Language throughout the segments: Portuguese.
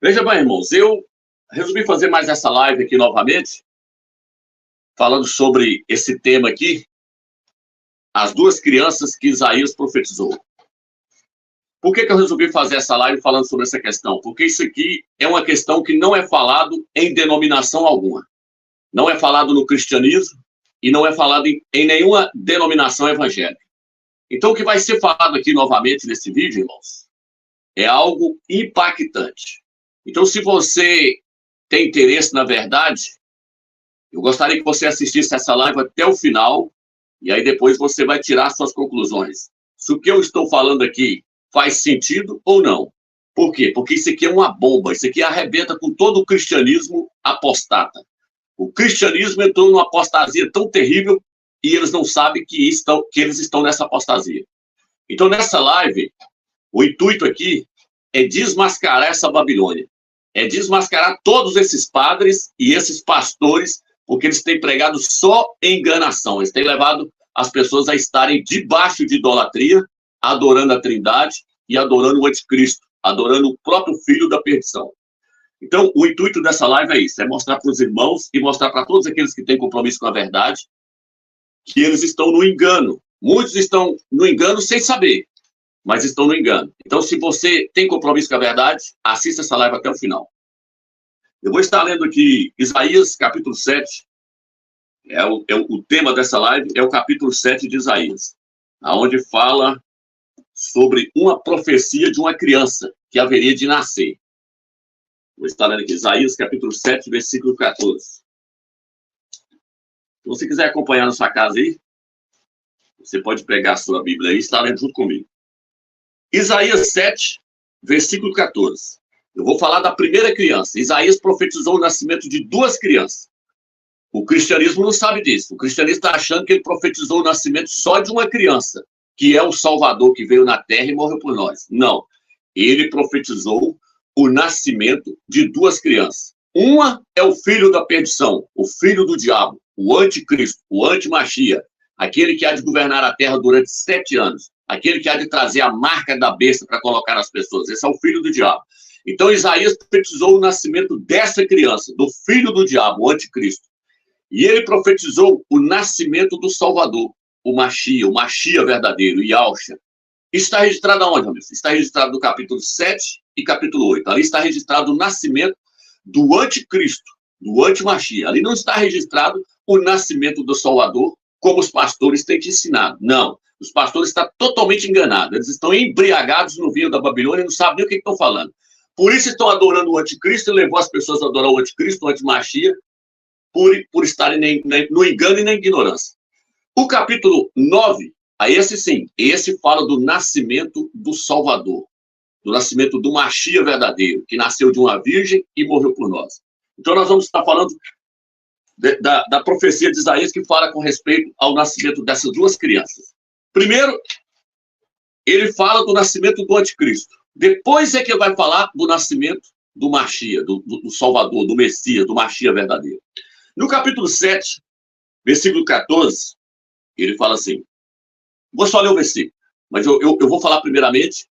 Veja bem, irmãos, eu resolvi fazer mais essa live aqui novamente, falando sobre esse tema aqui, as duas crianças que Isaías profetizou. Por que eu resolvi fazer essa live falando sobre essa questão? Porque isso aqui é uma questão que não é falado em denominação alguma. Não é falado no cristianismo e não é falado em nenhuma denominação evangélica. Então, o que vai ser falado aqui novamente nesse vídeo, irmãos, é algo impactante. Então, se você tem interesse na verdade, eu gostaria que você assistisse essa live até o final, e aí depois você vai tirar suas conclusões. Se o que eu estou falando aqui faz sentido ou não. Por quê? Porque isso aqui é uma bomba, isso aqui arrebenta com todo o cristianismo apostata. O cristianismo entrou numa apostasia tão terrível e eles não sabem que eles estão nessa apostasia. Então, nessa live, o intuito aqui é desmascarar essa Babilônia. É desmascarar todos esses padres e esses pastores, porque eles têm pregado só enganação. Eles têm levado as pessoas a estarem debaixo de idolatria, adorando a Trindade e adorando o anticristo, adorando o próprio filho da perdição. Então, o intuito dessa live é isso, é mostrar para os irmãos e mostrar para todos aqueles que têm compromisso com a verdade que eles estão no engano. Muitos estão no engano sem saber, mas estão no engano. Então, se você tem compromisso com a verdade, assista essa live até o final. Eu vou estar lendo aqui Isaías, capítulo 7. O tema dessa live é o capítulo 7 de Isaías, onde fala sobre uma profecia de uma criança que haveria de nascer. Vou estar lendo aqui Isaías, capítulo 7, versículo 14. Se você quiser acompanhar na sua casa aí, você pode pegar a sua Bíblia aí e estar lendo junto comigo. Isaías 7, versículo 14. Eu vou falar da primeira criança. Isaías profetizou o nascimento de duas crianças. O cristianismo não sabe disso. O cristianismo está achando que ele profetizou o nascimento só de uma criança, que é o Salvador que veio na terra e morreu por nós. Não. Ele profetizou o nascimento de duas crianças. Uma é o filho da perdição, o filho do diabo, o anticristo, o antimachia, aquele que há de governar a terra durante 7 anos, aquele que há de trazer a marca da besta para colocar nas pessoas. Esse é o filho do diabo. Então, Isaías profetizou o nascimento dessa criança, do filho do diabo, o anticristo. E ele profetizou o nascimento do Salvador, o Machia verdadeiro, Yahushua. Isso está registrado aonde, amigos? Está registrado no capítulo 7 e capítulo 8. Ali está registrado o nascimento do anticristo, do antimachia. Ali não está registrado o nascimento do Salvador, como os pastores têm te ensinado. Não. Os pastores estão totalmente enganados. Eles estão embriagados no vinho da Babilônia e não sabem nem o que estão falando. Por isso estão adorando o anticristo e levou as pessoas a adorar o anticristo, o antimachia, por estarem no engano e na ignorância. O capítulo 9, esse sim, esse fala do nascimento do Salvador, do nascimento do Machia verdadeiro, que nasceu de uma virgem e morreu por nós. Então nós vamos estar falando da profecia de Isaías, que fala com respeito ao nascimento dessas duas crianças. Primeiro, ele fala do nascimento do anticristo. Depois é que ele vai falar do nascimento do Machia, do Salvador, do Messias, do Machia verdadeiro. No capítulo 7, versículo 14, ele fala assim, vou só ler o versículo, mas eu vou falar primeiramente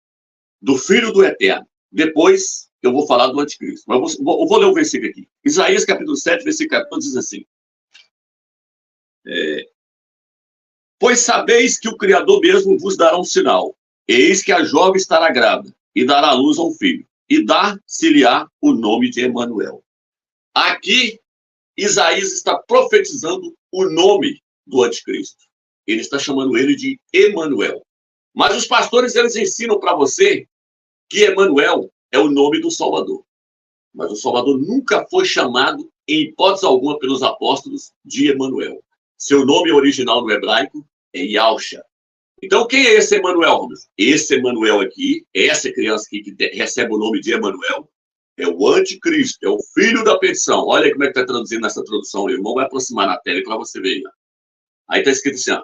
do Filho do Eterno. Depois eu vou falar do Anticristo. Mas eu vou ler o versículo aqui. Isaías, capítulo 7, versículo 14, diz assim. Pois sabeis que o Criador mesmo vos dará um sinal. Eis que a jovem estará grávida e dará à luz a um filho. E dar-se-lhe-á o nome de Emanuel. Aqui, Isaías está profetizando o nome do Anticristo. Ele está chamando ele de Emanuel. Mas os pastores, eles ensinam para você que Emanuel é o nome do Salvador. Mas o Salvador nunca foi chamado, em hipótese alguma, pelos apóstolos de Emanuel. Seu nome original no hebraico é Yahushua. Então, quem é esse Emanuel, Ramos? Esse Emanuel aqui, essa criança aqui que recebe o nome de Emanuel, é o anticristo, é o filho da perdição. Olha como é que está traduzindo nessa tradução. O irmão vai aproximar na tela para você ver. Aí está escrito assim, ó.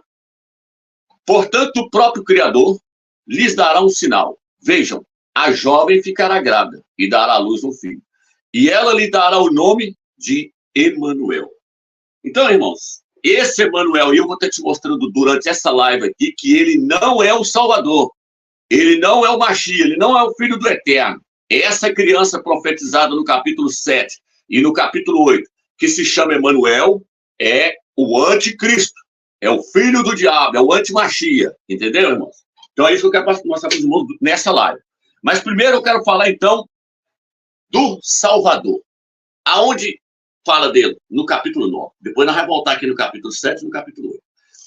Portanto, o próprio Criador lhes dará um sinal. Vejam, a jovem ficará grávida e dará à luz um filho. E ela lhe dará o nome de Emanuel. Então, irmãos, esse Emanuel, e eu vou estar te mostrando durante essa live aqui, que ele não é o Salvador. Ele não é o Machia, ele não é o Filho do Eterno. Essa criança profetizada no capítulo 7 e no capítulo 8, que se chama Emanuel, é o anticristo, é o filho do diabo, é o antimachia, entendeu, irmãos? Então é isso que eu quero mostrar para os irmãos nessa live. Mas primeiro eu quero falar, então, do Salvador. Aonde fala dele? No capítulo 9. Depois nós vamos voltar aqui no capítulo 7 e no capítulo 8.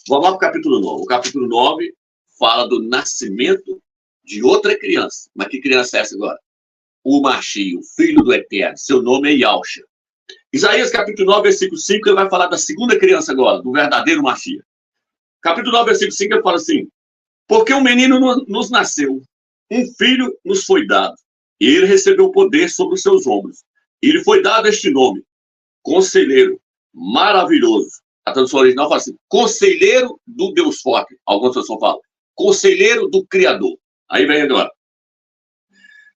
Vamos lá para o capítulo 9. O capítulo 9 fala do nascimento de outra criança. Mas que criança é essa agora? O Machia, o filho do Eterno. Seu nome é Yahshua. Isaías capítulo 9, versículo 5, ele vai falar da segunda criança agora, do verdadeiro Machia. Capítulo 9, versículo 5, ele fala assim: porque um menino nos nasceu, um filho nos foi dado, e ele recebeu o poder sobre os seus ombros. E lhe foi dado este nome: Conselheiro, Maravilhoso. A tradução original fala assim: Conselheiro do Deus Forte. Algumas traduções falam: Conselheiro do Criador. Aí vem agora: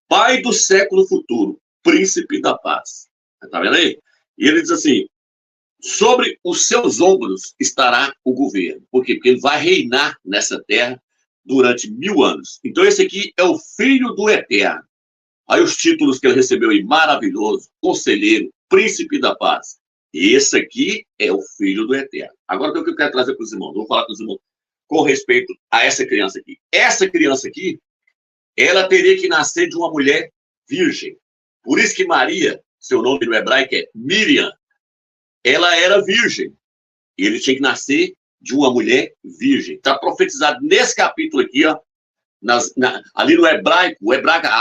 Pai do século futuro, Príncipe da paz. Tá vendo aí? E ele diz assim: sobre os seus ombros estará o governo. Por quê? Porque ele vai reinar nessa terra durante 1000 anos. Então esse aqui é o Filho do Eterno. Aí os títulos que ele recebeu aí: Maravilhoso, Conselheiro, Príncipe da Paz. Esse aqui é o Filho do Eterno. Agora o que eu quero trazer para os irmãos? Vou falar com os irmãos com respeito a essa criança aqui. Essa criança aqui, ela teria que nascer de uma mulher virgem. Por isso que Maria, seu nome no hebraico é Miriam, ela era virgem. E ele tinha que nascer de uma mulher virgem. Está profetizado nesse capítulo aqui, ó, ali no hebraico,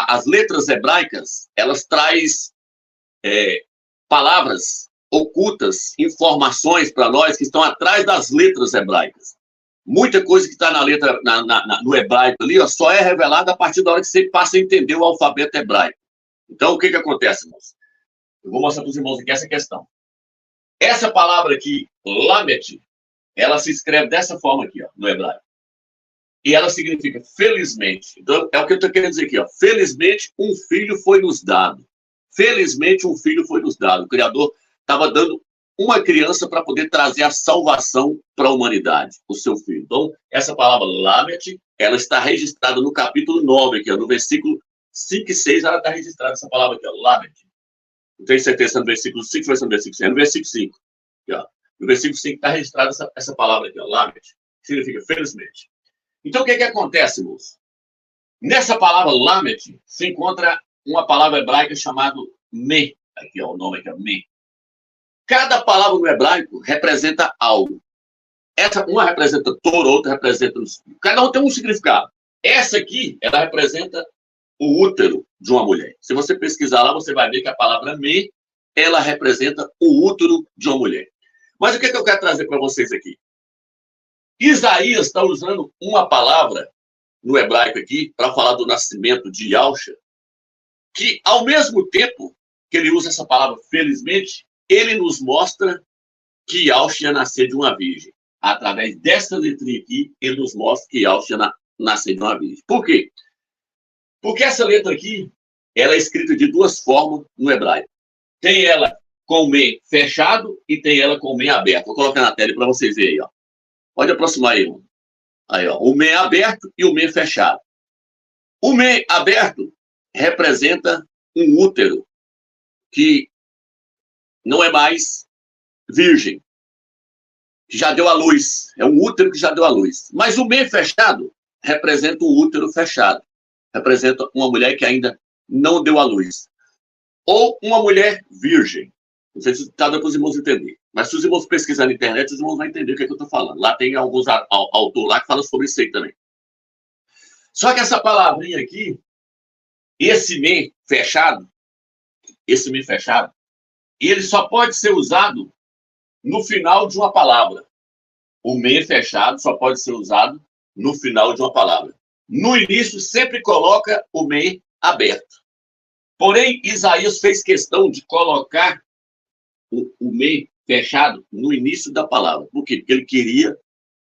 as letras hebraicas, elas traz palavras ocultas, informações para nós que estão atrás das letras hebraicas. Muita coisa que está na letra, no hebraico ali, ó, só é revelada a partir da hora que você passa a entender o alfabeto hebraico. Então, o que acontece, irmãos? Eu vou mostrar para os irmãos aqui essa questão. Essa palavra aqui, Lamet, ela se escreve dessa forma aqui, ó, no hebraico. E ela significa felizmente. Então, é o que eu estou querendo dizer aqui, ó. Felizmente, um filho foi nos dado. Felizmente, um filho foi nos dado. O Criador estava dando uma criança para poder trazer a salvação para a humanidade, o seu filho. Então, essa palavra Lamet, ela está registrada no capítulo 9, aqui, ó, no versículo 5 e 6, ela está registrada essa palavra aqui, ó, Lamet. Não tenho certeza se é no versículo 5 ou se é no versículo 6. É no versículo 5. Aqui, ó. No versículo 5 está registrada essa palavra aqui, ó, Lamet, que significa felizmente. Então, o que acontece, moço? Nessa palavra Lamet se encontra uma palavra hebraica chamada Me. Aqui, ó, o nome aqui é Me. Cada palavra no hebraico representa algo. Uma representa touro, outra representa... Cada um tem um significado. Essa aqui, ela representa o útero de uma mulher. Se você pesquisar lá, você vai ver que a palavra Me, ela representa o útero de uma mulher. Mas o que eu quero trazer para vocês aqui? Isaías está usando uma palavra no hebraico aqui para falar do nascimento de Yahshua, que ao mesmo tempo que ele usa essa palavra felizmente, ele nos mostra que Yahshua ia nascer de uma virgem. Através dessa letrinha aqui, ele nos mostra que Yahshua ia nascer de uma virgem. Por quê? Porque essa letra aqui, ela é escrita de duas formas no hebraico. Tem ela com o Me fechado e tem ela com o Me aberto. Vou colocar na tela para vocês verem aí, ó. Pode aproximar aí, irmão. Aí, ó, o Me aberto e o Me fechado. O Me aberto representa um útero que não é mais virgem, que já deu à luz. É um útero que já deu à luz. Mas o Me fechado representa um útero fechado. Representa uma mulher que ainda não deu à luz. Ou uma mulher virgem. Não sei se está dando para os irmãos entender. Mas se os irmãos pesquisarem na internet, os irmãos vão entender o que eu estou falando. Lá tem alguns autores lá que falam sobre isso aí também. Só que essa palavrinha aqui, esse Me fechado, ele só pode ser usado no final de uma palavra. O Me fechado só pode ser usado no final de uma palavra. No início, sempre coloca o Me aberto. Porém, Isaías fez questão de colocar o Me fechado no início da palavra. Por quê? Porque ele queria,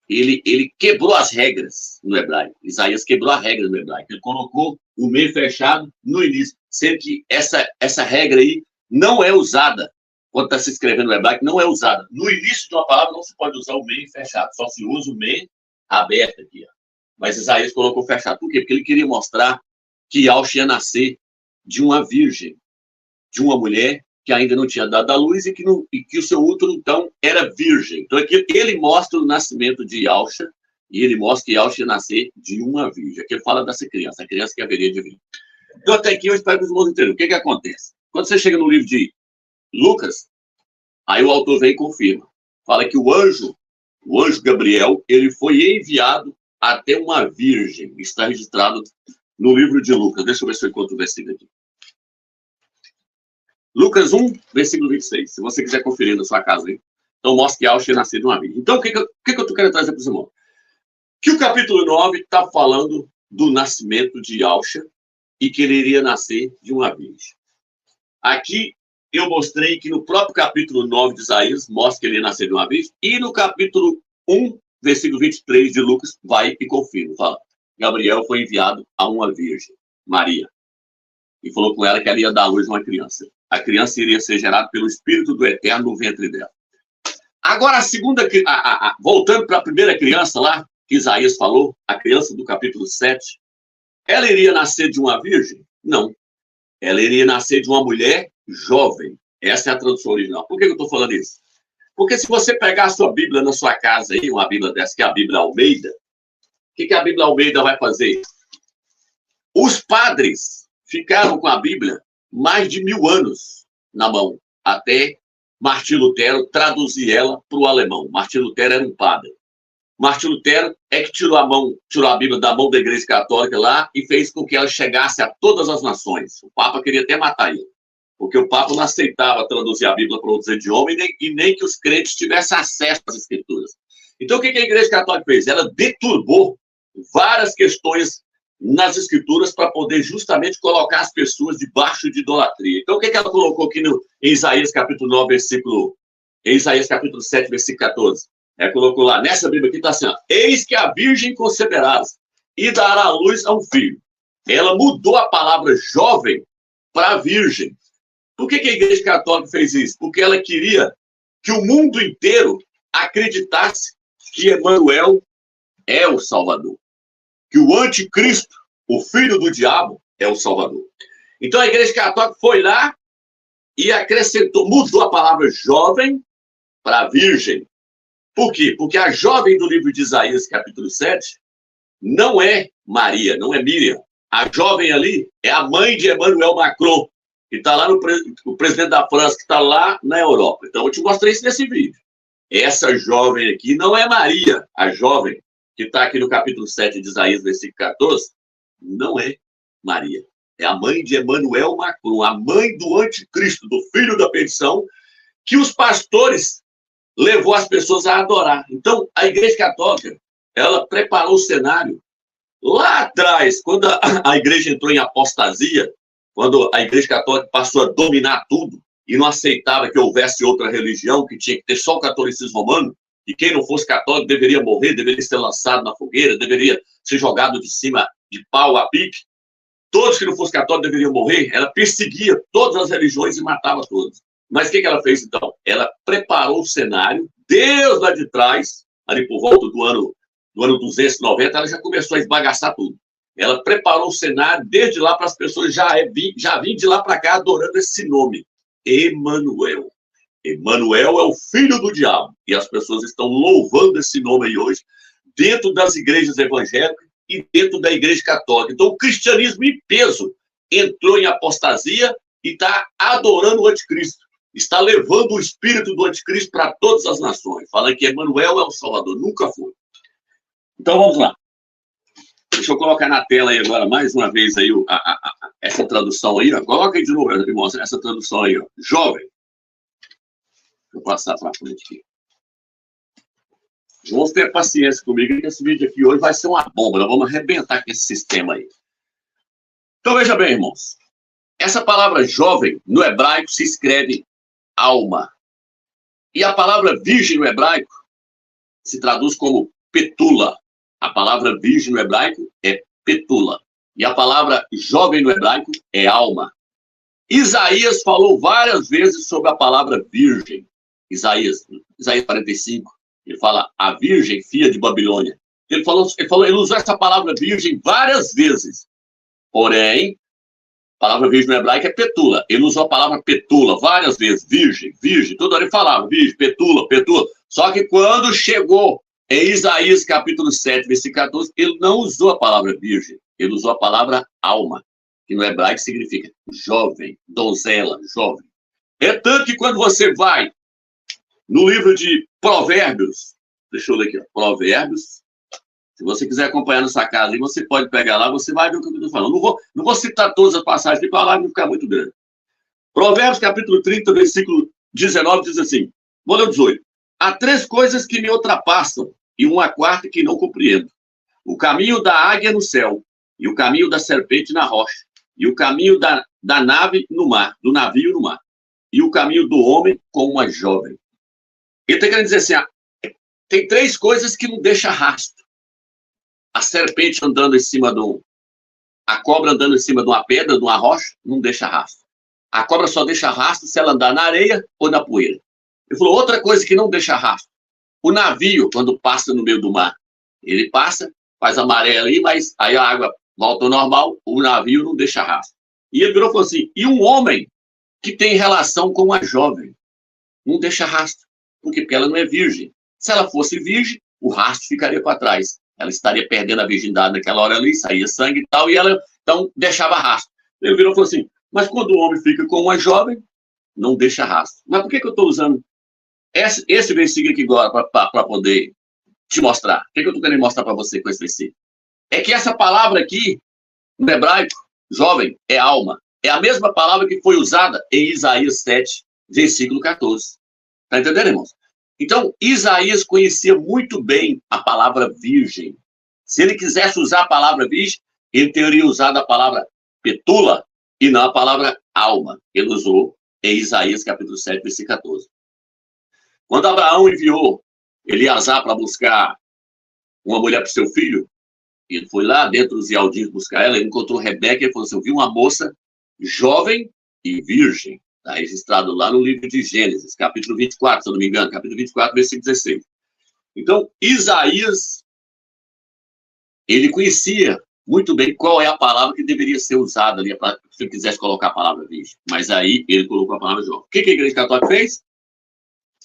ele quebrou as regras no hebraico. Isaías quebrou a regra no hebraico. Ele colocou o Me fechado no início. Sendo que essa regra aí não é usada, quando está se escrevendo no hebraico, não é usada. No início de uma palavra não se pode usar o Me fechado, só se usa o Me aberto aqui, ó. Mas Isaías colocou fechado. Por quê? Porque ele queria mostrar que Yahshua ia nascer de uma virgem, de uma mulher que ainda não tinha dado à luz e que o seu útero, então, era virgem. Então, aqui ele mostra o nascimento de Yahusha, e ele mostra que Yahusha ia nascer de uma virgem. Aqui ele fala dessa criança, a criança que haveria de vir. Então, até aqui eu espero que os irmãos entendam. O que acontece? Quando você chega no livro de Lucas, aí o autor vem e confirma. Fala que o anjo Gabriel, ele foi enviado até uma virgem. Está registrado no livro de Lucas. Deixa eu ver se eu encontro o versículo aqui. Lucas 1, versículo 26. Se você quiser conferir na sua casa aí. Então, mostra que Yahusha nasceu de uma virgem. Então, o que eu estou querendo trazer para os irmãos? Que o capítulo 9 está falando do nascimento de Yahusha e que ele iria nascer de uma virgem. Aqui, eu mostrei que no próprio capítulo 9 de Isaías, mostra que ele ia nascer de uma virgem, e no capítulo 1, versículo 23 de Lucas, vai e confirma. Fala, Gabriel foi enviado a uma virgem, Maria, e falou com ela que ela ia dar à luz a uma criança. A criança iria ser gerada pelo Espírito do Eterno no ventre dela. Agora, a segunda, voltando para a primeira criança lá, que Isaías falou, a criança do capítulo 7, ela iria nascer de uma virgem? Não. Ela iria nascer de uma mulher jovem. Essa é a tradução original. Por que eu estou falando isso? Porque se você pegar a sua Bíblia na sua casa, aí, uma Bíblia dessa, que é a Bíblia Almeida, o que a Bíblia Almeida vai fazer? Os padres ficaram com a Bíblia mais de 1000 anos na mão, até Martinho Lutero traduzir ela para o alemão. Martinho Lutero era um padre. Martinho Lutero é que tirou a Bíblia da mão da Igreja Católica lá e fez com que ela chegasse a todas as nações. O Papa queria até matar ele, porque o Papa não aceitava traduzir a Bíblia para outros idiomas e nem que os crentes tivessem acesso às Escrituras. Então, o que a Igreja Católica fez? Ela deturbou várias questões nas Escrituras para poder justamente colocar as pessoas debaixo de idolatria. Então, o que ela colocou aqui em Isaías capítulo 9, em Isaías capítulo 7, versículo 14? Colocou lá, nessa Bíblia aqui está assim, ó, eis que a virgem conceberás e dará à luz a um filho. Ela mudou a palavra jovem para virgem. Por que a Igreja Católica fez isso? Porque ela queria que o mundo inteiro acreditasse que Emanuel é o Salvador. Que o anticristo, o filho do diabo, é o Salvador. Então a Igreja Católica foi lá e acrescentou, mudou a palavra jovem para virgem. Por quê? Porque a jovem do livro de Isaías, capítulo 7, não é Maria, não é Miriam. A jovem ali é a mãe de Emmanuel Macron, que está lá o presidente da França, que está lá na Europa. Então, eu te mostrei isso nesse vídeo. Essa jovem aqui não é Maria, a jovem que está aqui no capítulo 7 de Isaías, versículo 14, não é Maria. É a mãe de Emmanuel Macron, a mãe do anticristo, do filho da perdição, que os pastores levou as pessoas a adorar. Então, a Igreja Católica, ela preparou o cenário lá atrás, quando a Igreja entrou em apostasia, quando a Igreja Católica passou a dominar tudo e não aceitava que houvesse outra religião, que tinha que ter só o catolicismo romano, e quem não fosse católico deveria morrer, deveria ser lançado na fogueira, deveria ser jogado de cima de pau a pique. Todos que não fossem católicos deveriam morrer. Ela perseguia todas as religiões e matava todos. Mas o que ela fez, então? Ela preparou o cenário, Deus lá de trás, ali por volta do ano 290, ela já começou a esbagaçar tudo. Ela preparou o cenário desde lá para as pessoas já virem de lá para cá adorando esse nome, Emanuel. Emanuel é o filho do diabo. E as pessoas estão louvando esse nome aí hoje, dentro das igrejas evangélicas e dentro da Igreja Católica. Então, o cristianismo em peso entrou em apostasia e está adorando o anticristo. Está levando o espírito do anticristo para todas as nações, falando que Emanuel é o Salvador, nunca foi. Então vamos lá. Deixa eu colocar na tela aí agora, mais uma vez, aí, essa tradução aí, ó. Coloca aí de novo, irmãos, essa tradução aí, ó. Jovem. Deixa eu passar para frente aqui. Vamos ter paciência comigo, que esse vídeo aqui hoje vai ser uma bomba, nós vamos arrebentar com esse sistema aí. Então veja bem, irmãos. Essa palavra jovem, no hebraico, se escreve alma. E a palavra virgem no hebraico se traduz como petula. A palavra virgem no hebraico é petula. E a palavra jovem no hebraico é alma. Isaías falou várias vezes sobre a palavra virgem. Isaías 45, ele fala a virgem, filha de Babilônia. Ele usou essa palavra virgem várias vezes. Porém, palavra virgem no hebraico é petula. Ele usou a palavra petula várias vezes. Virgem, virgem. Toda hora ele falava virgem, petula, petula. Só que quando chegou em Isaías capítulo 7, versículo 14, ele não usou a palavra virgem. Ele usou a palavra alma, que no hebraico significa jovem, donzela, jovem. É tanto que quando você vai no livro de Provérbios, deixa eu ler aqui, ó, Provérbios, se você quiser acompanhar nessa casa, você pode pegar lá, você vai ver o que eu estou falando. Não vou citar todas as passagens, porque a live vai ficar muito grande. Provérbios capítulo 30, versículo 19, diz assim, vou ler o 18. Há 3 coisas que me ultrapassam, e uma quarta que não compreendo. O caminho da águia no céu, e o caminho da serpente na rocha, e o caminho da nave no mar, do navio no mar, e o caminho do homem com uma jovem. Ele está querendo dizer assim, tem 3 coisas que não deixam rastro. A serpente andando em cima a cobra andando em cima de uma pedra, de uma rocha, não deixa rastro. A cobra só deixa rastro se ela andar na areia ou na poeira. Ele falou, outra coisa que não deixa rastro. O navio, quando passa no meio do mar, ele passa, faz a maré ali, mas aí a água volta ao normal, o navio não deixa rastro. E ele virou e falou assim, e um homem que tem relação com uma jovem, não deixa rastro, porque ela não é virgem. Se ela fosse virgem, o rastro ficaria para trás. Ela estaria perdendo a virgindade naquela hora ali, saía sangue e tal, e ela, então, deixava rastro. Ele virou e falou assim, mas quando o homem fica com uma jovem, não deixa rastro. Mas por que eu estou usando esse versículo aqui agora para poder te mostrar? O que eu estou querendo mostrar para você com esse versículo? É que essa palavra aqui, no hebraico, jovem, é alma. É a mesma palavra que foi usada em Isaías 7, versículo 14. Está entendendo, irmãos? Então, Isaías conhecia muito bem a palavra virgem. Se ele quisesse usar a palavra virgem, ele teria usado a palavra petula e não a palavra alma. Ele usou em Isaías capítulo 7, versículo 14. Quando Abraão enviou Eleazar para buscar uma mulher para o seu filho, ele foi lá dentro dos Ialdins buscar ela, ele encontrou Rebeca e falou assim, eu vi uma moça jovem e virgem. Está registrado lá no livro de Gênesis, capítulo 24, se eu não me engano, capítulo 24, versículo 16. Então, Isaías, ele conhecia muito bem qual é a palavra que deveria ser usada ali, se ele quisesse colocar a palavra virgem. Mas aí, ele colocou a palavra jovem. O que a Igreja Católica fez?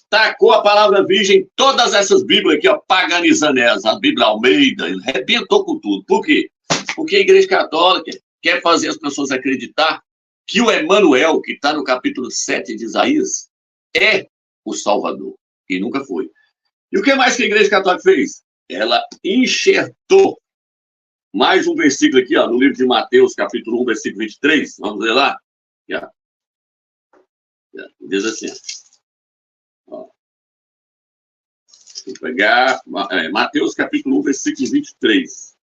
Tacou a palavra virgem em todas essas Bíblias aqui, ó, paganizando elas, a Bíblia Almeida, ele arrebentou com tudo. Por quê? Porque a Igreja Católica quer fazer as pessoas acreditar que o Emanuel, que está no capítulo 7 de Isaías, é o Salvador, e nunca foi. E o que mais que a Igreja Católica fez? Ela enxertou mais um versículo aqui, ó, no livro de Mateus, capítulo 1, versículo 23, vamos ler lá? Diz assim, ó. Vou pegar Mateus, capítulo 1, versículo 23.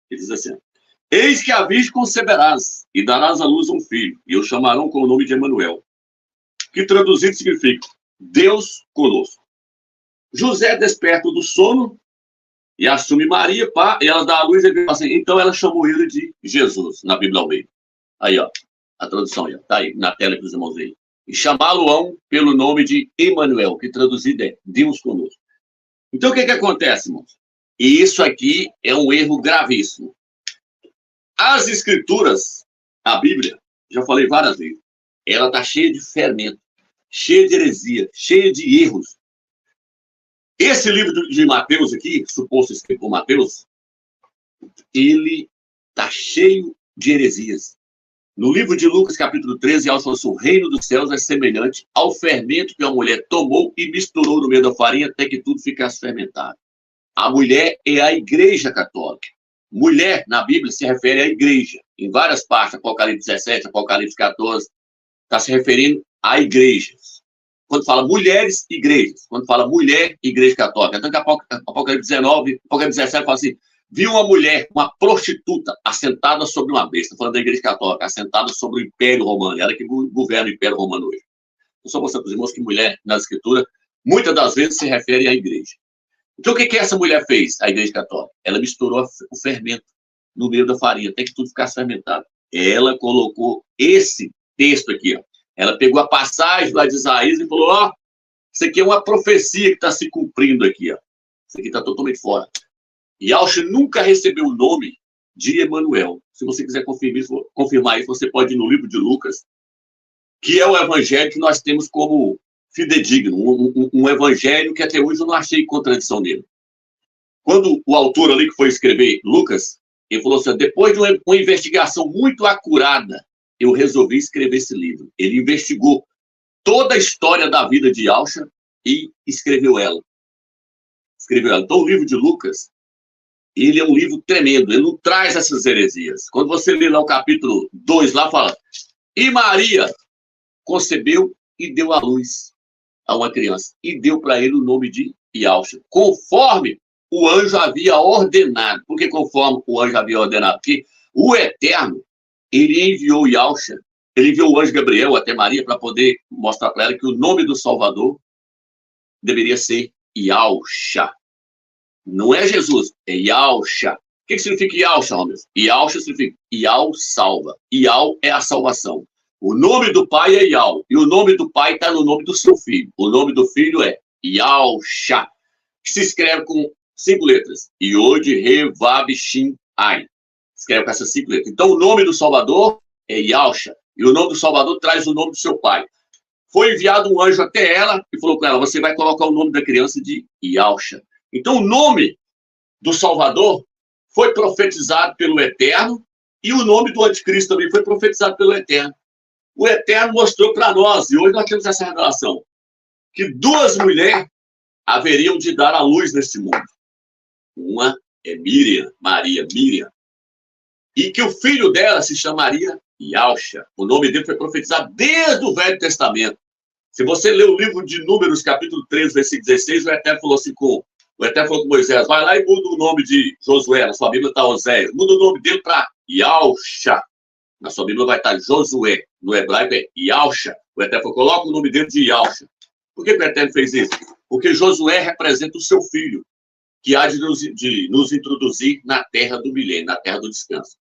Ele diz assim, ó. Eis que a virgem conceberás, e darás à luz um filho, e o chamarão com o nome de Emanuel, que traduzido significa Deus conosco. José desperta do sono, e assume Maria, pá, e ela dá à luz, e ele fala assim, então ela chamou ele de Jesus, na Bíblia Almeida. Aí, ó, a tradução aí, ó, tá aí, na tela para os irmãos aí. E chamá-lo-ão pelo nome de Emanuel, que traduzido é Deus conosco. Então, o que acontece, irmãos? E isso aqui é um erro gravíssimo. As Escrituras, a Bíblia, já falei várias vezes, ela está cheia de fermento, cheia de heresia, cheia de erros. Esse livro de Mateus aqui, suposto escrito por Mateus, ele está cheio de heresias. No livro de Lucas, capítulo 13, ela falou assim, o reino dos céus é semelhante ao fermento que a mulher tomou e misturou no meio da farinha até que tudo ficasse fermentado. A mulher é a Igreja Católica. Mulher, na Bíblia, se refere à igreja. Em várias partes, Apocalipse 17, Apocalipse 14, está se referindo a igrejas. Quando fala mulheres, igrejas. Quando fala mulher, Igreja Católica. Então, Apocalipse 19, Apocalipse 17, fala assim, viu uma mulher, uma prostituta, assentada sobre uma besta, falando da Igreja Católica, assentada sobre o Império Romano. Ela que governa o Império Romano hoje. Eu só mostrando para os irmãos que mulher, na Escritura, muitas das vezes se refere à igreja. Então, o que essa mulher fez, a Igreja Católica? Ela misturou o fermento no meio da farinha, até que tudo ficasse fermentado. Ela colocou esse texto aqui, ó. Ela pegou a passagem lá de Isaías e falou, ó, isso aqui é uma profecia que está se cumprindo aqui, ó. Isso aqui está totalmente fora. Yahshua nunca recebeu o nome de Emanuel. Se você quiser confirmar isso, você pode ir no livro de Lucas, que é o evangelho que nós temos como fidedigno, um evangelho que até hoje eu não achei contradição nele. Quando o autor ali que foi escrever Lucas, ele falou assim, depois de uma investigação muito acurada, eu resolvi escrever esse livro. Ele investigou toda a história da vida de Yahshua e escreveu ela. Então, o livro de Lucas, ele é um livro tremendo, ele não traz essas heresias. Quando você lê lá o capítulo 2, lá fala, e Maria concebeu e deu à luz a uma criança, e deu para ele o nome de Yahshua, conforme o anjo havia ordenado. Por que conforme o anjo havia ordenado? Porque o Eterno, ele enviou Yahshua, ele enviou o anjo Gabriel até Maria para poder mostrar para ela que o nome do Salvador deveria ser Yahshua. Não é Jesus, é Yahshua. O que significa Yahshua, Romeu? Yahshua significa Yah salva. Yah é a salvação. O nome do pai é Yah, e o nome do pai está no nome do seu filho. O nome do filho é Yahshua, que se escreve com 5 letras. Yod, Re, Vav, Shin, Ain. Escreve com essas 5 letras. Então, o nome do Salvador é Yahshua, e o nome do Salvador traz o nome do seu pai. Foi enviado um anjo até ela e falou com ela, você vai colocar o nome da criança de Yahshua. Então, o nome do Salvador foi profetizado pelo Eterno, e o nome do Anticristo também foi profetizado pelo Eterno. O Eterno mostrou para nós, e hoje nós temos essa revelação, que 2 mulheres haveriam de dar à luz neste mundo. Uma é Maria Miriam, e que o filho dela se chamaria Yahshua. O nome dele foi profetizado desde o Velho Testamento. Se você ler o livro de Números, capítulo 13, versículo 16, o Eterno falou assim o Eterno falou com Moisés, vai lá e muda o nome de Josué, na sua Bíblia está Oséias, muda o nome dele para Yahshua. Na sua Bíblia vai estar Josué, no hebraico é Yahshua. O Eterno falou, coloca o nome dele de Yahshua. Por que o Eterno fez isso? Porque Josué representa o seu filho, que há de nos introduzir na terra do milênio, na terra do descanso.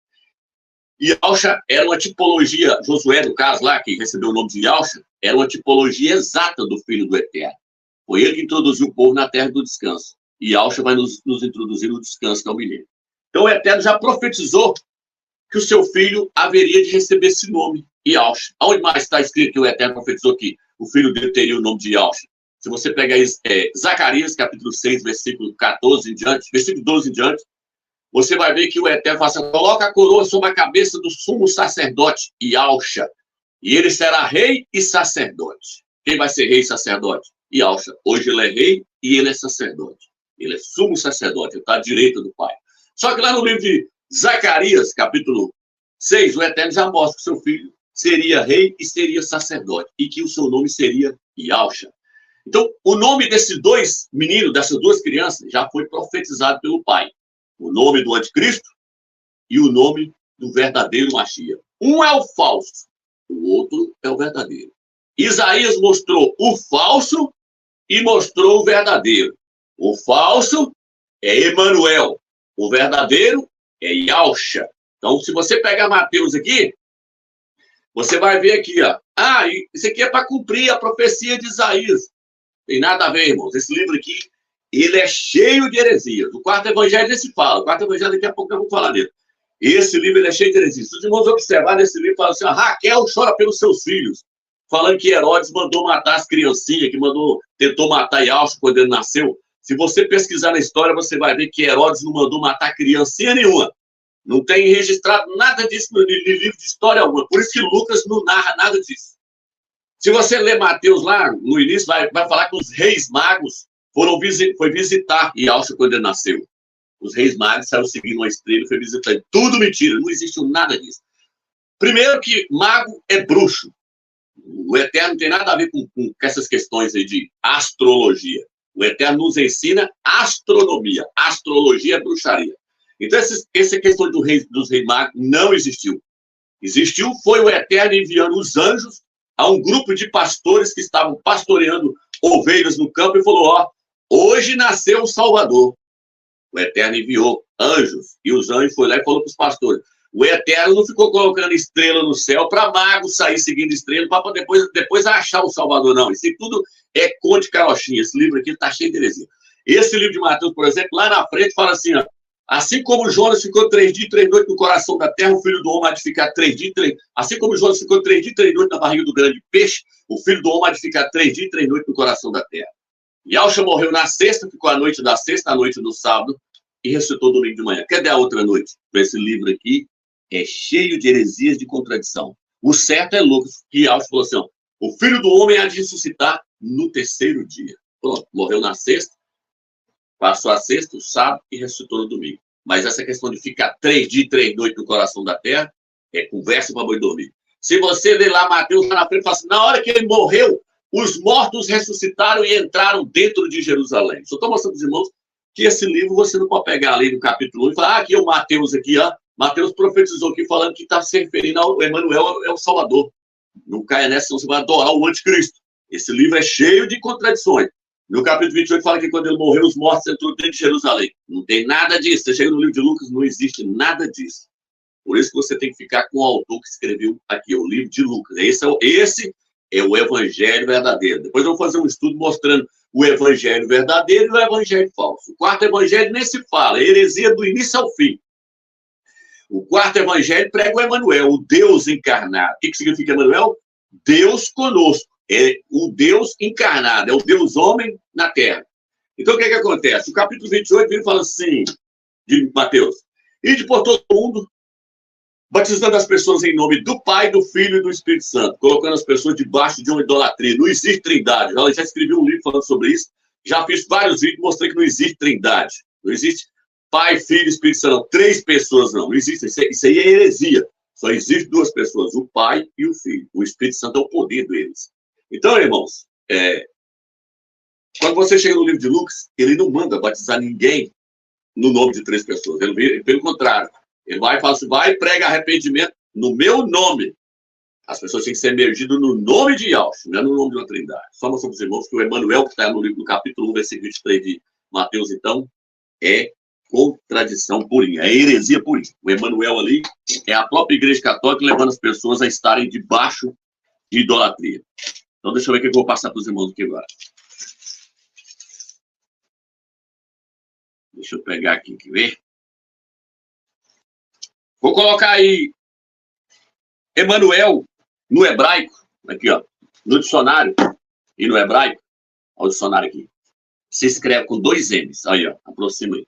Yahshua era uma tipologia, Josué, no caso lá, que recebeu o nome de Yahshua, era uma tipologia exata do Filho do Eterno. Foi ele que introduziu o povo na terra do descanso. E Yahshua vai nos introduzir no descanso que é o milênio. Então o Eterno já profetizou que o seu filho haveria de receber esse nome, Yahshua. Aonde mais está escrito que o Eterno profetizou que o filho dele teria o nome de Yahshua? Se você pegar Zacarias, capítulo 6, versículo 14 em diante, versículo 12 em diante, você vai ver que o Eterno fala assim, coloca a coroa sobre a cabeça do sumo sacerdote, Yahshua, e ele será rei e sacerdote. Quem vai ser rei e sacerdote? Yahshua. Hoje ele é rei e ele é sacerdote. Ele é sumo sacerdote, ele está à direita do Pai. Só que lá no livro de Zacarias, capítulo 6, o Eterno já mostra que seu filho seria rei e seria sacerdote, e que o seu nome seria Yahshua. Então, o nome desses 2 meninos, dessas 2 crianças, já foi profetizado pelo Pai. O nome do Anticristo e o nome do verdadeiro Mashiach. Um é o falso, o outro é o verdadeiro. Isaías mostrou o falso e mostrou o verdadeiro. O falso é Emanuel, o verdadeiro é Yahshua. Então, se você pegar Mateus aqui, você vai ver aqui, ó. Isso aqui é para cumprir a profecia de Isaías. Tem nada a ver, irmãos. Esse livro aqui, ele é cheio de heresias. O 4º evangelho desse fala. O 4º evangelho, daqui a pouco eu vou falar dele. Esse livro ele é cheio de heresias. Se os irmãos observarem nesse livro, fala assim, Raquel chora pelos seus filhos. Falando que Herodes mandou matar as criancinhas, que tentou matar Yahshua quando ele nasceu. Se você pesquisar na história, você vai ver que Herodes não mandou matar criancinha nenhuma. Não tem registrado nada disso no livro de história alguma. Por isso que Lucas não narra nada disso. Se você ler Mateus lá, no início, vai falar que os reis magos foi visitar Yahshua quando ele nasceu. Os reis magos saíram seguindo uma estrela e foi visitar. Tudo mentira, não existe nada disso. Primeiro que mago é bruxo. O Eterno não tem nada a ver com essas questões aí de astrologia. O Eterno nos ensina astronomia. Astrologia é bruxaria. Então, essa questão dos reis magos não existiu. Existiu, foi o Eterno enviando os anjos a um grupo de pastores que estavam pastoreando ovelhas no campo e falou, hoje nasceu o Salvador. O Eterno enviou anjos, e os anjos foram lá e falou para os pastores. O Eterno não ficou colocando estrela no céu para magos sair seguindo estrela para depois achar o Salvador, não. Isso tudo é conto de carochinha. Esse livro aqui está cheio de heresia. Esse livro de Mateus, por exemplo, lá na frente fala assim, Assim como Jonas ficou 3 dias e 3 noites no coração da terra, o filho do homem há de ficar 3 dias e 3... Assim como Jonas ficou 3 dias e 3 noites na barriga do grande peixe, o filho do homem há de ficar 3 dias e 3 noites no coração da terra. Yahshua morreu na sexta, ficou a noite da sexta, a noite do sábado, e ressuscitou domingo de manhã. Cadê a outra noite? Esse livro aqui é cheio de heresias, de contradição. O certo é Lucas, que Yahshua falou assim, ó, o filho do homem há de ressuscitar no terceiro dia. Pronto, morreu na sexta, passou a sexta, o sábado e ressuscitou no domingo. Mas essa questão de ficar 3 dias e 3 noites no coração da terra é conversa para boi dormir. Se você ler lá Mateus lá na frente, fala assim, na hora que ele morreu, os mortos ressuscitaram e entraram dentro de Jerusalém. Só estou mostrando para os irmãos que esse livro você não pode pegar ali no capítulo 1 e falar, aqui é o Mateus aqui, ó. Mateus profetizou aqui falando que está se referindo ao Emanuel, é o Salvador. Não caia nessa, senão você vai adorar o anticristo. Esse livro é cheio de contradições. No capítulo 28 fala que quando ele morreu, os mortos entrou dentro de Jerusalém. Não tem nada disso. Você chega no livro de Lucas, não existe nada disso. Por isso que você tem que ficar com o autor que escreveu aqui, o livro de Lucas. Esse é o evangelho verdadeiro. Depois eu vou fazer um estudo mostrando o evangelho verdadeiro e o evangelho falso. O quarto evangelho nem se fala, é heresia do início ao fim. O quarto evangelho prega o Emanuel, o Deus encarnado. O que significa Emanuel? Deus conosco. É o Deus encarnado, é o Deus homem na terra. Então, o que acontece? O capítulo 28 vem falando assim, de Mateus, ide por todo mundo, batizando as pessoas em nome do Pai, do Filho e do Espírito Santo, colocando as pessoas debaixo de uma idolatria. Não existe trindade. Eu já escrevi um livro falando sobre isso, já fiz vários vídeos mostrando que não existe trindade. Não existe Pai, Filho e Espírito Santo. Não. 3 pessoas não. Não existe. Isso aí é heresia. Só existe 2 pessoas, o Pai e o Filho. O Espírito Santo é o poder deles. Então, irmãos, quando você chega no livro de Lucas, ele não manda batizar ninguém no nome de 3 pessoas. Ele, pelo contrário, ele vai e fala assim, vai e prega arrependimento no meu nome. As pessoas têm que ser emergidas no nome de Yahshua, não é no nome de uma trindade. Só mostramos os irmãos que o Emanuel, que está no livro, no capítulo 1, versículo 23 de Mateus, então, é contradição purinha, é heresia purinha. O Emanuel ali é a própria igreja católica levando as pessoas a estarem debaixo de idolatria. Então, deixa eu ver o que eu vou passar para os irmãos aqui agora. Deixa eu pegar aqui, quer ver? Vou colocar aí Emanuel no hebraico, aqui, ó, no dicionário, e no hebraico, olha o dicionário aqui. Se escreve com 2 M's, aí, ó, aproxima aí.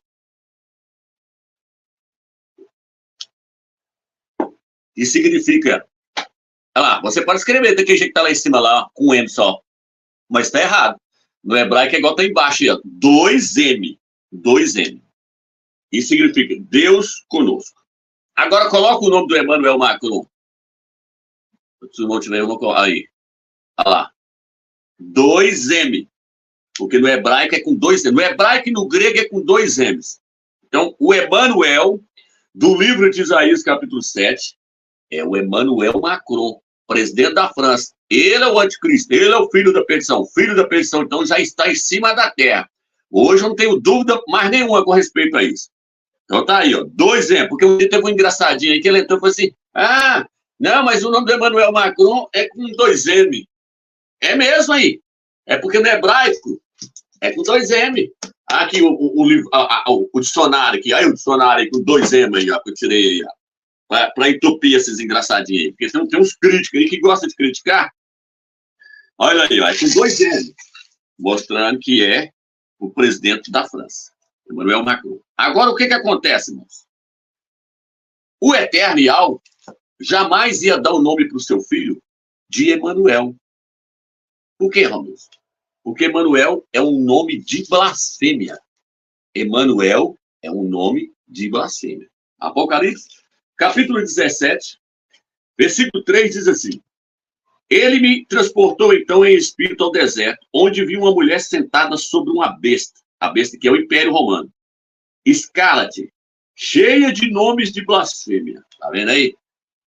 E significa, olha lá, você pode escrever daquele jeito que tá lá em cima, lá, com um M só, mas está errado. No hebraico é igual tá embaixo, aí, ó, 2M, 2M. Isso significa Deus conosco. Agora coloca o nome do Emmanuel Macron. Se não tiver uma aí. Olha lá. 2M. Porque no hebraico é com 2 M. No hebraico e no grego é com 2 M's. Então, o Emmanuel, do livro de Isaías, capítulo 7, é o Emmanuel Macron, presidente da França. Ele é o anticristo, ele é o filho da perdição. O filho da perdição, então, já está em cima da terra. Hoje eu não tenho dúvida mais nenhuma com respeito a isso. Então tá aí, ó, 2 M. Porque um dia teve um engraçadinho aí que ele entrou e falou assim, não, mas o nome do Emmanuel Macron é com 2 M. É mesmo aí. É porque no hebraico é com 2 M. Aqui o livro, o dicionário aqui. Aí o dicionário aí com 2 M aí, ó, que eu tirei aí, ó. Para entupir esses engraçadinhos aí. Porque tem uns críticos aí que gostam de criticar. Olha aí, ó, é com 2 M. Mostrando que é o presidente da França, Emmanuel Macron. Agora, o que acontece, irmãos? O Eterno Yahweh jamais ia dar o nome para o seu filho de Emanuel. Por quê, Ramon? Porque Emanuel é um nome de blasfêmia. Emanuel é um nome de blasfêmia. Apocalipse, capítulo 17, versículo 3 diz assim, ele me transportou então em espírito ao deserto, onde vi uma mulher sentada sobre uma besta, a besta que é o Império Romano, escálate, cheia de nomes de blasfêmia. Tá vendo aí?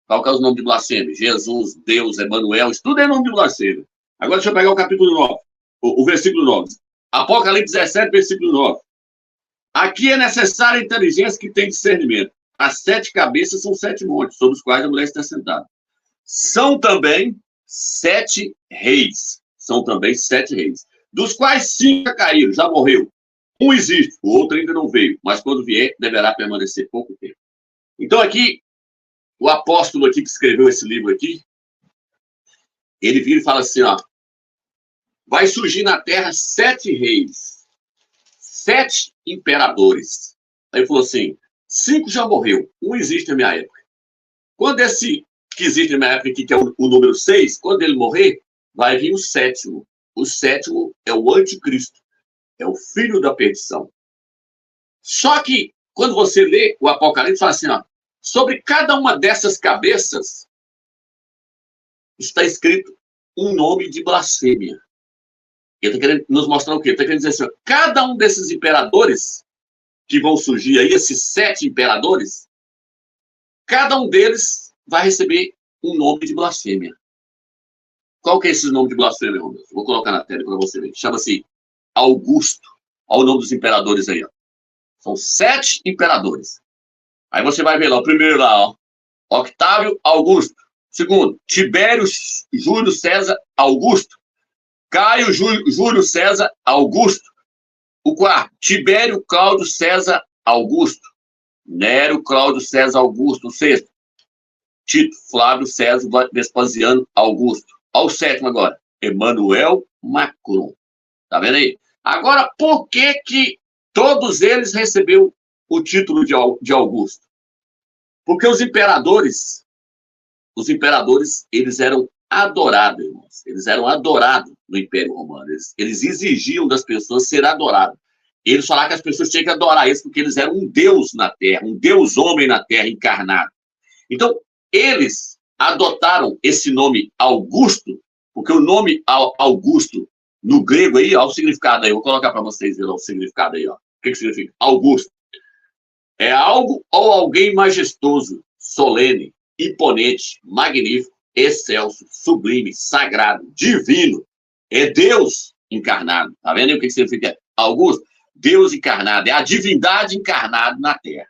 Qual que é os nomes de blasfêmia? Jesus, Deus, Emanuel, isso tudo é nome de blasfêmia. Agora deixa eu pegar o capítulo 9, o versículo 9. Apocalipse 17, versículo 9. Aqui é necessária a inteligência que tem discernimento. As 7 cabeças são 7 montes, sobre os quais a mulher está sentada. São também 7 reis. São também 7 reis. Dos quais 5 caíram, já morreu. Um existe, o outro ainda não veio, mas quando vier, deverá permanecer pouco tempo. Então aqui, o apóstolo aqui que escreveu esse livro aqui, ele vira e fala assim, ó, vai surgir na terra 7 reis, 7 imperadores. Aí ele falou assim, 5 já morreu, um existe na minha época. Quando esse que existe na minha época aqui, que é o número 6, quando ele morrer, vai vir o 7º. O 7º é o anticristo, é o filho da perdição. Só que, quando você lê o Apocalipse, fala assim, ó, sobre cada uma dessas cabeças está escrito um nome de blasfêmia. Ele está querendo nos mostrar o quê? Ele está querendo dizer assim, ó, cada um desses imperadores que vão surgir aí, esses 7 imperadores, cada um deles vai receber um nome de blasfêmia. Qual que é esse nome de blasfêmia, Romeu? Vou colocar na tela para você ver. Chama-se Augusto. Olha o nome dos imperadores aí, ó. São 7 imperadores. Aí você vai ver lá, o primeiro lá, ó, Octávio Augusto. Segundo, Tibério Júlio César Augusto. Caio Júlio César Augusto. O quarto, Tibério Cláudio César Augusto. Nério Cláudio César Augusto. O sexto, Tito Flávio César Vespasiano Augusto. Ao 7º agora, Emmanuel Macron. Tá vendo aí? Agora, por que todos eles receberam o título de Augusto? Porque os imperadores, eles eram adorados, irmãos. Eles eram adorados no Império Romano. Eles exigiam das pessoas ser adorados. Eles falavam que as pessoas tinham que adorar eles porque eles eram um deus na terra, um deus homem na terra, encarnado. Então, eles adotaram esse nome Augusto, porque o nome Augusto, no grego aí, olha o significado aí, eu vou colocar para vocês verem o significado aí, ó. O que significa? Augusto. É algo ou alguém majestoso, solene, imponente, magnífico, excelso, sublime, sagrado, divino. É Deus encarnado. Tá vendo aí o que significa Augusto? Deus encarnado, é a divindade encarnada na terra.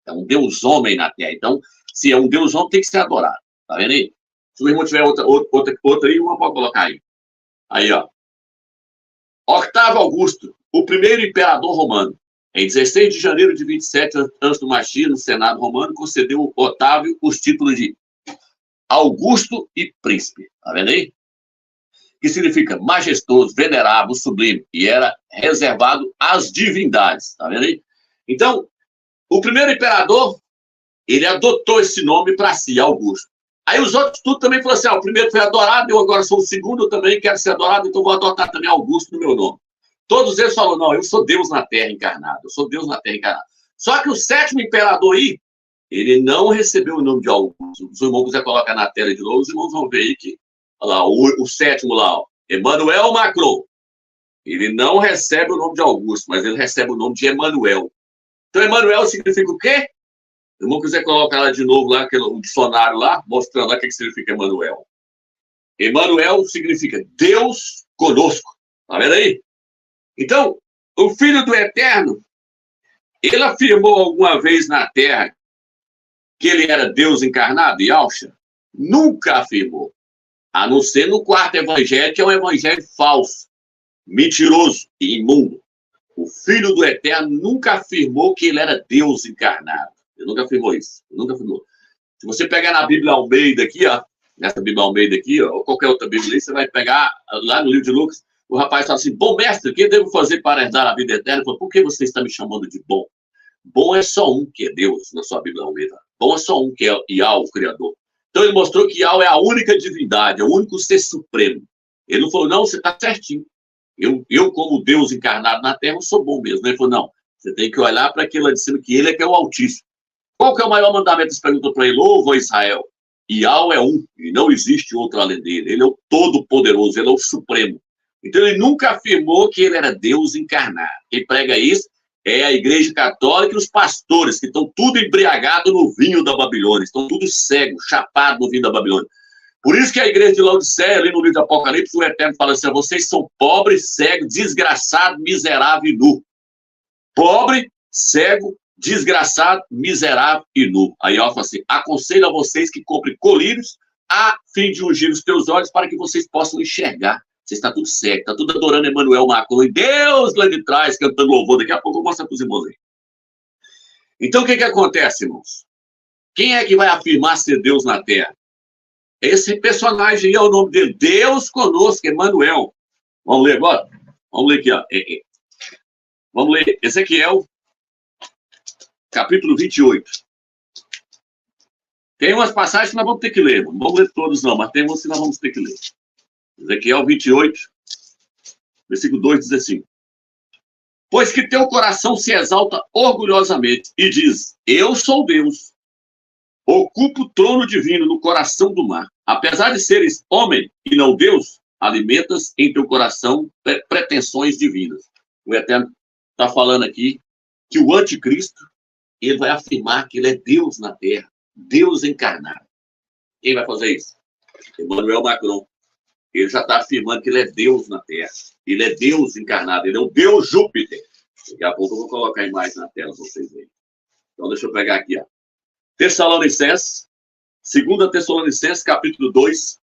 É um Deus homem na terra. Então, se é um Deus homem, tem que ser adorado. Tá vendo aí? Se o irmão tiver outra aí, uma pode colocar aí. Aí, ó. Octávio Augusto, o primeiro imperador romano. Em 16 de janeiro de 27 antes do Machia, no Senado romano, concedeu a Otávio os títulos de Augusto e Príncipe. Tá vendo aí? Que significa majestoso, venerável, sublime. E era reservado às divindades. Tá vendo aí? Então, o primeiro imperador, ele adotou esse nome para si, Augusto. Aí os outros tudo também falaram assim, o primeiro foi adorado, eu agora sou o segundo, eu também quero ser adorado, então vou adotar também Augusto no meu nome. Todos eles falaram, não, eu sou Deus na terra encarnado, eu sou Deus na terra encarnado. Só que o 7º imperador aí, ele não recebeu o nome de Augusto. Os irmãos quiser colocar na tela de novo, os irmãos vão ver aí que, olha lá, o 7º lá, ó, Emmanuel Macron. Ele não recebe o nome de Augusto, mas ele recebe o nome de Emmanuel. Então, Emmanuel significa o quê? Se o irmão quiser colocar lá de novo, lá, um dicionário lá, mostrando lá o que significa Emmanuel. Emmanuel significa Deus conosco. Tá vendo aí? Então, o Filho do Eterno, ele afirmou alguma vez na Terra que ele era Deus encarnado, Yahshua? Nunca afirmou. A não ser no 4º evangelho, que é um evangelho falso, mentiroso e imundo. O Filho do Eterno nunca afirmou que ele era Deus encarnado. Ele nunca afirmou isso. Nunca afirmou. Se você pegar na Bíblia Almeida aqui, ó, nessa Bíblia Almeida aqui, ó, ou qualquer outra Bíblia aí, você vai pegar lá no livro de Lucas, o rapaz fala assim, bom mestre, o que eu devo fazer para herdar a vida eterna? Ele fala, por que você está me chamando de bom? Bom é só um que é Deus, na sua Bíblia Almeida. Bom é só um que é Yahweh, o Criador. Então ele mostrou que Yahweh é a única divindade, é o único ser supremo. Ele não falou, não, você está certinho. Eu, como Deus encarnado na Terra, eu sou bom mesmo. Ele falou, não, você tem que olhar para aquilo lá de cima, que ele é que é o Altíssimo. Qual que é o maior mandamento? Você perguntou para ele, ouve, ó Israel. Yahweh é um, e não existe outro além dele. Ele é o Todo-Poderoso, ele é o Supremo. Então ele nunca afirmou que ele era Deus encarnado. Quem prega isso é a Igreja Católica e os pastores, que estão tudo embriagados no vinho da Babilônia, estão tudo cegos, chapados no vinho da Babilônia. Por isso que a igreja de Laodiceia, ali no livro do Apocalipse, o Eterno fala assim, vocês são pobres, cegos, desgraçado, miserável e nu. Pobre, cego, desgraçado, miserável e nu. Aí ó, fala assim, aconselho a vocês que comprem colírios a fim de ungir os teus olhos para que vocês possam enxergar. está tudo certo, está tudo adorando Emmanuel Macron, e Deus lá de trás, cantando louvor. Daqui a pouco eu vou mostrar para os irmãos aí. Então, o que acontece, irmãos? Quem é que vai afirmar ser Deus na Terra? Esse personagem aí é o nome dele, Deus conosco, Emmanuel. Vamos ler agora? Vamos ler aqui, ó. Vamos ler Ezequiel, capítulo 28. Tem umas passagens que nós vamos ter que ler. Não vamos ler todos não, mas tem umas que nós vamos ter que ler. Ezequiel 28, versículo 2 diz assim: pois que teu coração se exalta orgulhosamente e diz, eu sou Deus, ocupo o trono divino no coração do mar. Apesar de seres homem e não Deus, alimentas em teu coração pretensões divinas. O Eterno está falando aqui que o anticristo, ele vai afirmar que ele é Deus na Terra, Deus encarnado. Quem vai fazer isso? Emmanuel Macron. Ele já está afirmando que ele é Deus na Terra. Ele é Deus encarnado, ele é o Deus Júpiter. Daqui a pouco eu vou colocar a imagem na tela para vocês verem. Então deixa eu pegar aqui, ó. Tessalonicenses, 2 Tessalonicenses, capítulo 2,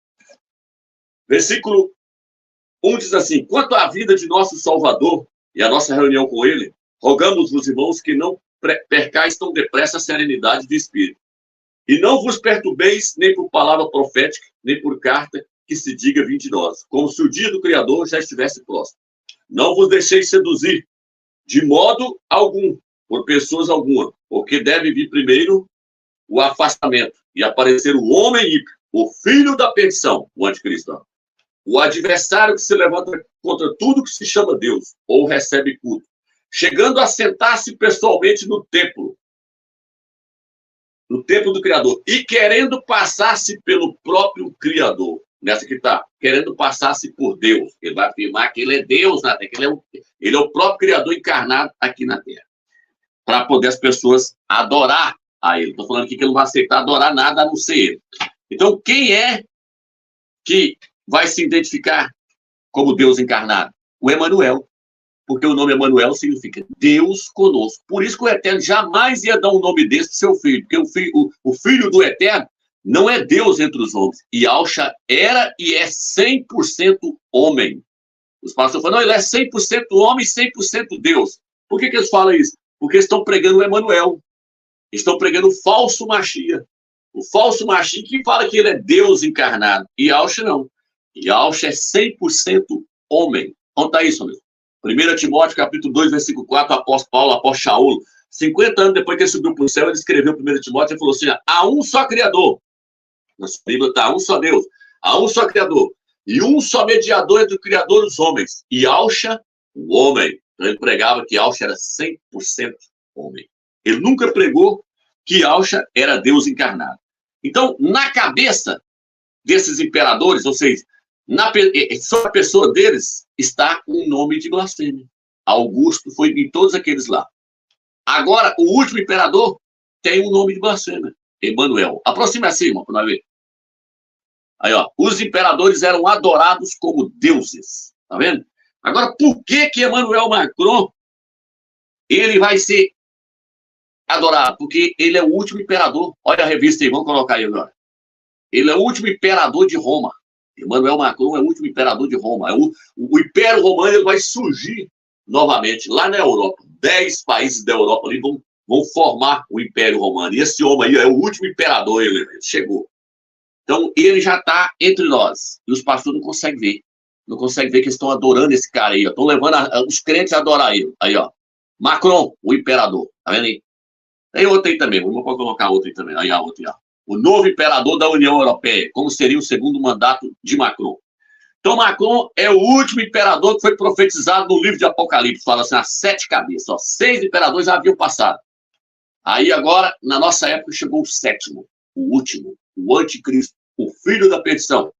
versículo 1 diz assim: quanto à vida de nosso Salvador e a nossa reunião com ele, rogamos-vos, irmãos, que não percais tão depressa a serenidade de espírito. E não vos perturbeis nem por palavra profética, nem por carta que se diga vinde de nós, como se o dia do Criador já estivesse próximo. Não vos deixeis seduzir, de modo algum, por pessoas alguma, porque deve vir primeiro o afastamento e aparecer o homem ímpio, o filho da perdição, o anticristo, o adversário que se levanta contra tudo que se chama Deus ou recebe culto, chegando a sentar-se pessoalmente no templo do Criador, e querendo passar-se pelo próprio Criador. Nessa que está, querendo passar-se por Deus. Ele vai afirmar que ele é Deus na Terra, que ele é o próprio Criador encarnado aqui na Terra, para poder as pessoas adorar a ele. Estou falando aqui que ele não vai aceitar adorar nada a não ser ele. Então, quem é que vai se identificar como Deus encarnado? O Emmanuel. Porque o nome Emmanuel significa Deus conosco. Por isso que o Eterno jamais ia dar um nome desse para seu filho, porque o filho do Eterno não é Deus entre os homens. E Yahshua era e é 100% homem. Os pastores falam, não, ele é 100% homem e 100% Deus. Por que eles falam isso? Porque eles estão pregando o Emmanuel. Estão pregando o falso Mashiach. O falso Mashiach que fala que ele é Deus encarnado. E Yahshua não. Yahshua é 100% homem. Então está isso, mesmo. 1 Timóteo, capítulo 2, versículo 4, o apóstolo Paulo, o apóstolo Shaul, 50 anos depois que ele subiu para o céu, ele escreveu 1 Timóteo e falou assim, há um só Criador. Na sua Bíblia está, um só Deus. Há um só Criador. E um só mediador entre o Criador e os homens. E Yahshua, o homem. Então ele pregava que Yahshua era 100% homem. Ele nunca pregou que Yahshua era Deus encarnado. Então, na cabeça desses imperadores, ou seja, sobre a pessoa deles está um nome de blasfêmia. Augusto foi em todos aqueles lá. Agora, o último imperador tem um nome de blasfêmia. Emmanuel. Aproxima assim, irmão, para nós ver. Aí, ó. Os imperadores eram adorados como deuses. Tá vendo? Agora, por que Emmanuel Macron ele vai ser adorado? Porque ele é o último imperador. Olha a revista aí, vamos colocar aí agora. Ele é o último imperador de Roma. Emmanuel Macron é o último imperador de Roma. O Império Romano ele vai surgir novamente lá na Europa. 10 países da Europa ali vão formar o Império Romano. E esse homem aí é o último imperador, ele chegou. Então, ele já está entre nós. E os pastores não conseguem ver. Não conseguem ver que eles estão adorando esse cara aí. Estão levando os crentes a adorar ele. Aí, ó. Macron, o imperador. Tá vendo aí? Tem outro aí também. Vamos colocar outro aí também. Aí, ó, outro aí, ó. O novo imperador da União Europeia, como seria o segundo mandato de Macron. Então, Macron é o último imperador que foi profetizado no livro de Apocalipse. Fala assim, as 7 cabeças. Ó, 6 imperadores já haviam passado. Aí, agora, na nossa época, chegou o 7º, o último, o anticristo, o filho da perdição.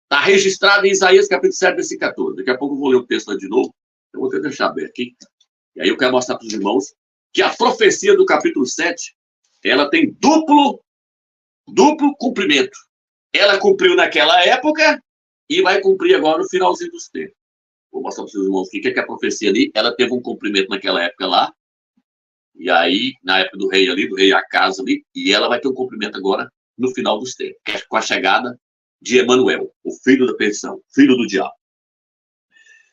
Está registrado em Isaías, capítulo 7, versículo 14. Daqui a pouco eu vou ler o texto lá de novo. Eu vou até deixar aberto aqui. E aí eu quero mostrar para os irmãos que a profecia do capítulo 7, ela tem duplo cumprimento. Ela cumpriu naquela época e vai cumprir agora no finalzinho dos tempos. Vou mostrar para os irmãos o que é que a profecia ali. Ela teve um cumprimento naquela época lá. E aí, na época do rei ali, do rei Acas ali, e ela vai ter um cumprimento agora no final dos tempos, que é com a chegada de Emmanuel, o filho da perdição, filho do diabo.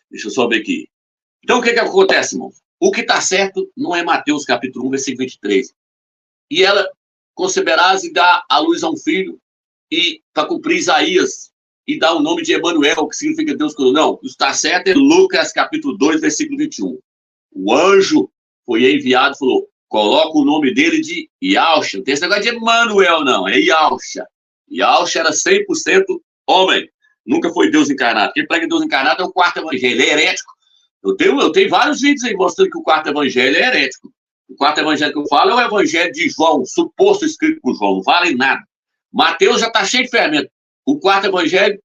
Deixa eu só ver aqui. Então, o que acontece, irmão? O que está certo não é Mateus capítulo 1, versículo 23. E ela conceberás e dá à luz a um filho, e para cumprir Isaías, e dá o nome de Emanuel, que significa Deus conosco. Não, o que está certo é Lucas capítulo 2, versículo 21. O anjo foi enviado e falou, coloca o nome dele de Yahusha. Não tem esse negócio de Emanuel, não, é Yahusha. Yahusha era 100% homem, nunca foi Deus encarnado. Quem prega Deus encarnado é o quarto evangelho, ele é herético. Eu tenho vários vídeos aí mostrando que o quarto evangelho é herético. O quarto evangelho que eu falo é o evangelho de João, suposto escrito por João, não vale nada. Mateus já está cheio de fermento. O quarto evangelho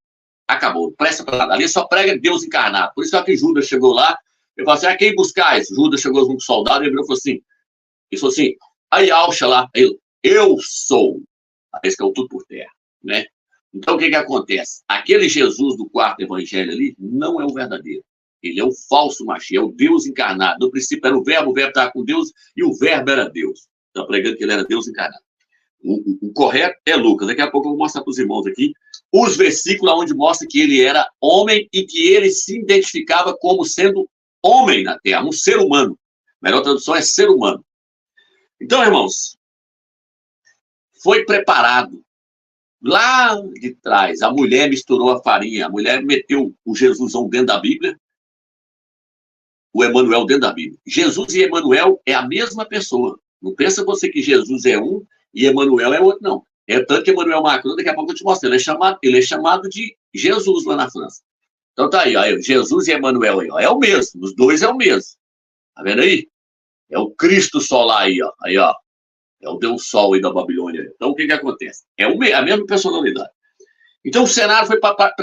acabou, não presta para nada. Ali só prega Deus encarnado. Por isso que Judas chegou lá, ele falou assim, quem buscais? Judas chegou com um soldado e ele falou assim, aí Yahusha lá, eu sou. Esse que é o tudo por terra, né? Então, o que acontece? Aquele Jesus do quarto evangelho ali não é o verdadeiro. Ele é o falso Machia, é o Deus encarnado. No princípio era o verbo estava com Deus e o verbo era Deus. Está pregando que ele era Deus encarnado. O correto é Lucas. Daqui a pouco eu vou mostrar para os irmãos aqui os versículos onde mostra que ele era homem e que ele se identificava como sendo homem na terra, um ser humano. A melhor tradução é ser humano. Então, irmãos, foi preparado. Lá de trás, a mulher misturou a farinha, a mulher meteu o Jesusão dentro da Bíblia, o Emanuel dentro da Bíblia. Jesus e Emanuel é a mesma pessoa. Não pensa você que Jesus é um e Emanuel é outro, não. É tanto que Emanuel Macron, daqui a pouco eu te mostro, ele é chamado de Jesus lá na França. Então tá aí, ó, Jesus e Emanuel aí, ó, é o mesmo, os dois é o mesmo. Tá vendo aí? É o Cristo solar aí, ó. Aí, ó. É o Deus Sol aí da Babilônia. Então o que acontece? É a mesma personalidade. Então o cenário foi preparado